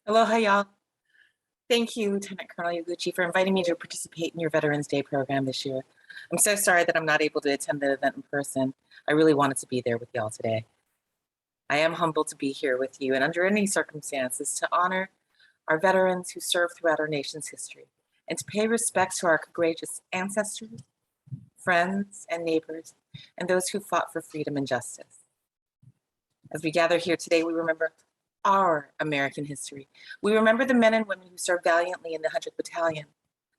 Aloha, y'all. Thank you, Lieutenant Colonel Yaguchi, for inviting me to participate in your Veterans Day program this year. I'm so sorry that I'm not able to attend the event in person. I really wanted to be there with y'all today. I am humbled to be here with you and under any circumstances to honor our veterans who served throughout our nation's history and to pay respect to our courageous ancestors, friends, and neighbors, and those who fought for freedom and justice. As we gather here today, we remember our American history. We remember the men and women who served valiantly in the 100th Battalion,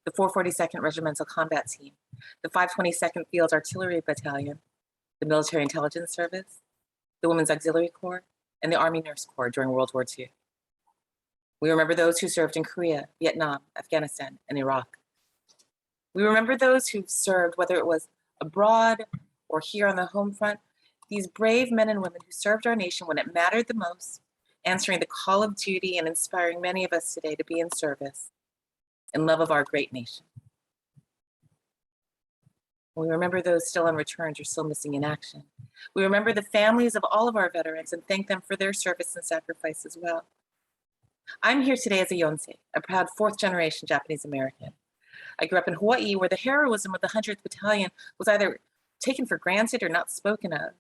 the 442nd Regimental Combat Team, the 522nd Field Artillery Battalion, the Military Intelligence Service, the Women's Auxiliary Corps, and the Army Nurse Corps during World War II. We remember those who served in Korea, Vietnam, Afghanistan, and Iraq. We remember those who served, whether it was abroad or here on the home front, these brave men and women who served our nation when it mattered the most, answering the call of duty and inspiring many of us today to be in service in love of our great nation. We remember those still unreturned or still missing in action. We remember the families of all of our veterans and thank them for their service and sacrifice as well. I'm here today as a Yonsei, a proud fourth-generation Japanese American. I grew up in Hawaii, where the heroism of the 100th Battalion was either taken for granted or not spoken of.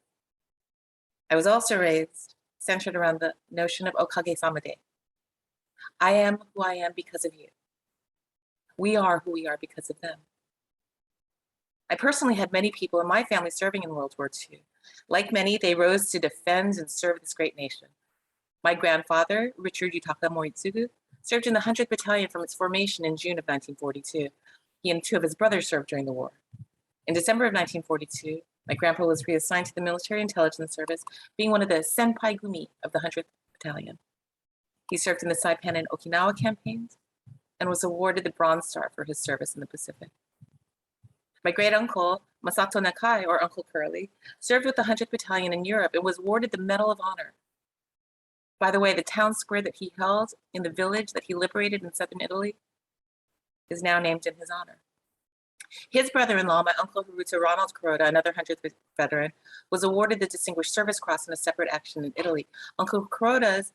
I was also raised centered around the notion of Okage-sama Day. I am who I am because of you. We are who we are because of them. I personally had many people in my family serving in World War II. Like many, they rose to defend and serve this great nation. My grandfather, Richard Erika Moritsugu, served in the 100th Battalion from its formation in June of 1942. He and two of his brothers served during the war. In December of 1942, my grandpa was reassigned to the Military Intelligence Service, being one of the Senpai Gumi of the 100th Battalion. He served in the Saipan and Okinawa campaigns and was awarded the Bronze Star for his service in the Pacific. My great uncle, Masato Nakai, or Uncle Curly, served with the 100th Battalion in Europe and was awarded the Medal of Honor. By the way, the town square that he held in the village that he liberated in southern Italy is now named in his honor. His brother-in-law, my uncle Haruto Ronald Kuroda, another 100th veteran, was awarded the Distinguished Service Cross in a separate action in Italy. Uncle Kuroda's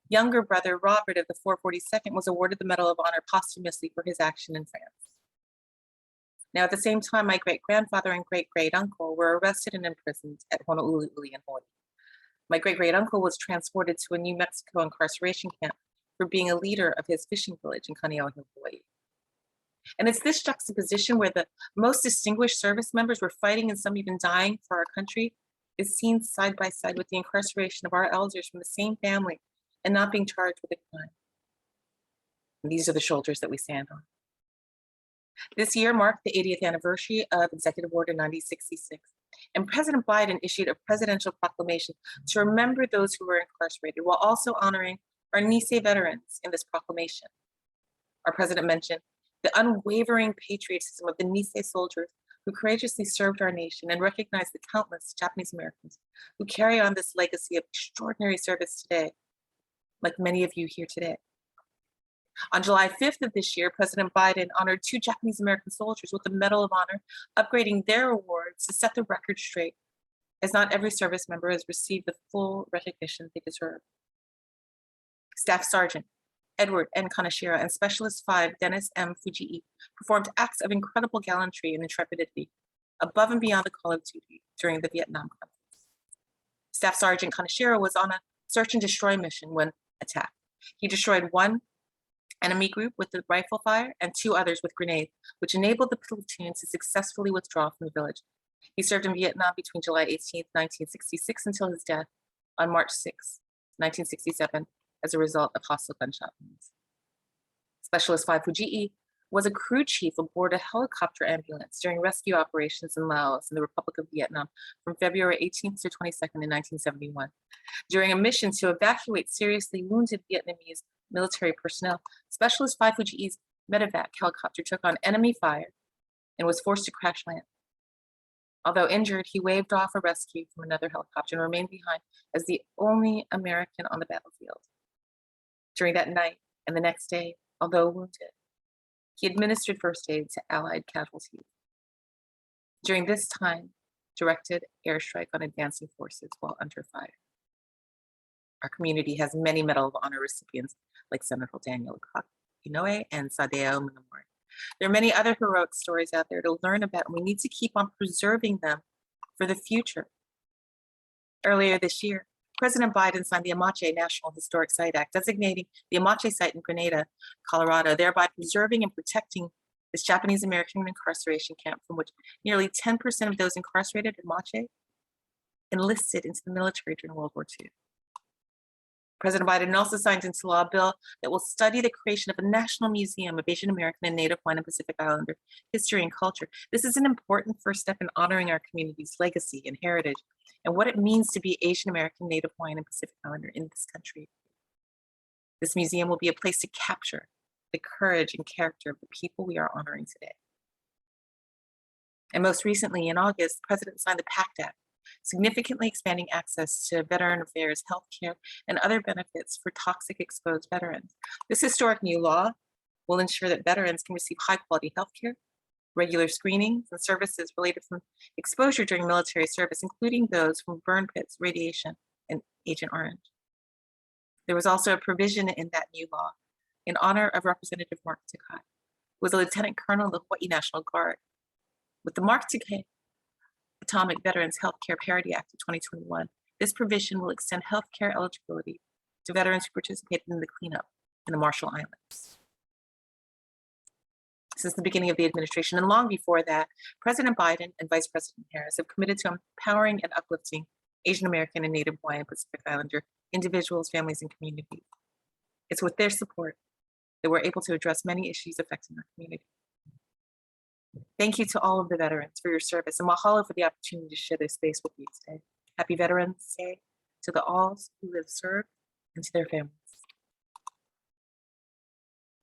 younger brother, Robert of the 442nd, was awarded the Medal of Honor posthumously for his action in France. Now, at the same time, my great-grandfather and great-great-uncle were arrested and imprisoned at Honolulu in Hawaii. My great-great-uncle was transported to a New Mexico incarceration camp for being a leader of his fishing village in Kaneohe, Hawaii. And it's this juxtaposition where the most distinguished service members were fighting and some even dying for our country is seen side by side with the incarceration of our elders from the same family and not being charged with a crime. And these are the shoulders that we stand on. This year marked the 80th anniversary of Executive Order 9066, and President Biden issued a presidential proclamation to remember those who were incarcerated while also honoring our Nisei veterans in this proclamation. Our president mentioned the unwavering patriotism of the Nisei soldiers who courageously served our nation and recognized the countless Japanese Americans who carry on this legacy of extraordinary service today, like many of you here today. On July 5th of this year, President Biden honored two Japanese American soldiers with the Medal of Honor, upgrading their awards to set the record straight, as not every service member has received the full recognition they deserve. Staff Sergeant Edward N. Kaneshiro and Specialist 5 Dennis M. Fujii performed acts of incredible gallantry and intrepidity above and beyond the call of duty during the Vietnam conflict. Staff Sergeant Kaneshiro was on a search and destroy mission when attacked. He destroyed one enemy group with the rifle fire and two others with grenades, which enabled the platoon to successfully withdraw from the village. He served in Vietnam between July 18th, 1966 until his death on March 6, 1967, as a result of hostile gunshot wounds. Specialist 5 Fujii was a crew chief aboard a helicopter ambulance during rescue operations in Laos and the Republic of Vietnam from February 18th to 22nd in 1971. During a mission to evacuate seriously wounded Vietnamese military personnel, Specialist 5 Fujii's medevac helicopter took on enemy fire and was forced to crash land. Although injured, he waved off a rescue from another helicopter and remained behind as the only American on the battlefield. During that night and the next day, although wounded, he administered first aid to Allied casualties. During this time, directed airstrike on advancing forces while under fire. Our community has many Medal of Honor recipients like Senator Daniel Inouye and Sadeo Minamori. There are many other heroic stories out there to learn about, and we need to keep on preserving them for the future. Earlier this year, President Biden signed the Amache National Historic Site Act, designating the Amache site in Grenada, Colorado, thereby preserving and protecting this Japanese American incarceration camp from which nearly 10% of those incarcerated in Amache enlisted into the military during World War II. President Biden also signed into law a bill that will study the creation of a national museum of Asian American and Native Hawaiian and Pacific Islander history and culture. This is an important first step in honoring our community's legacy and heritage and what it means to be Asian American, Native Hawaiian, and Pacific Islander in this country. This museum will be a place to capture the courage and character of the people we are honoring today. And most recently, in August, the President signed the PACT Act, significantly expanding access to veteran affairs, healthcare, and other benefits for toxic exposed veterans. This historic new law will ensure that veterans can receive high-quality healthcare, regular screenings, and services related from exposure during military service, including those from burn pits, radiation, and Agent Orange. There was also a provision in that new law in honor of Representative Mark Takei, who was a lieutenant colonel of the Hawaii National Guard. With the Mark Takei Atomic Veterans Healthcare Parity Act of 2021, this provision will extend healthcare eligibility to veterans who participated in the cleanup in the Marshall Islands. Since the beginning of the administration and long before that, President Biden and Vice President Harris have committed to empowering and uplifting Asian American and Native Hawaiian Pacific Islander individuals, families, and communities. It's with their support that we're able to address many issues affecting our community. Thank you to all of the veterans for your service, and mahalo for the opportunity to share this space with you today. Happy Veterans Day to the all who have served and to their families.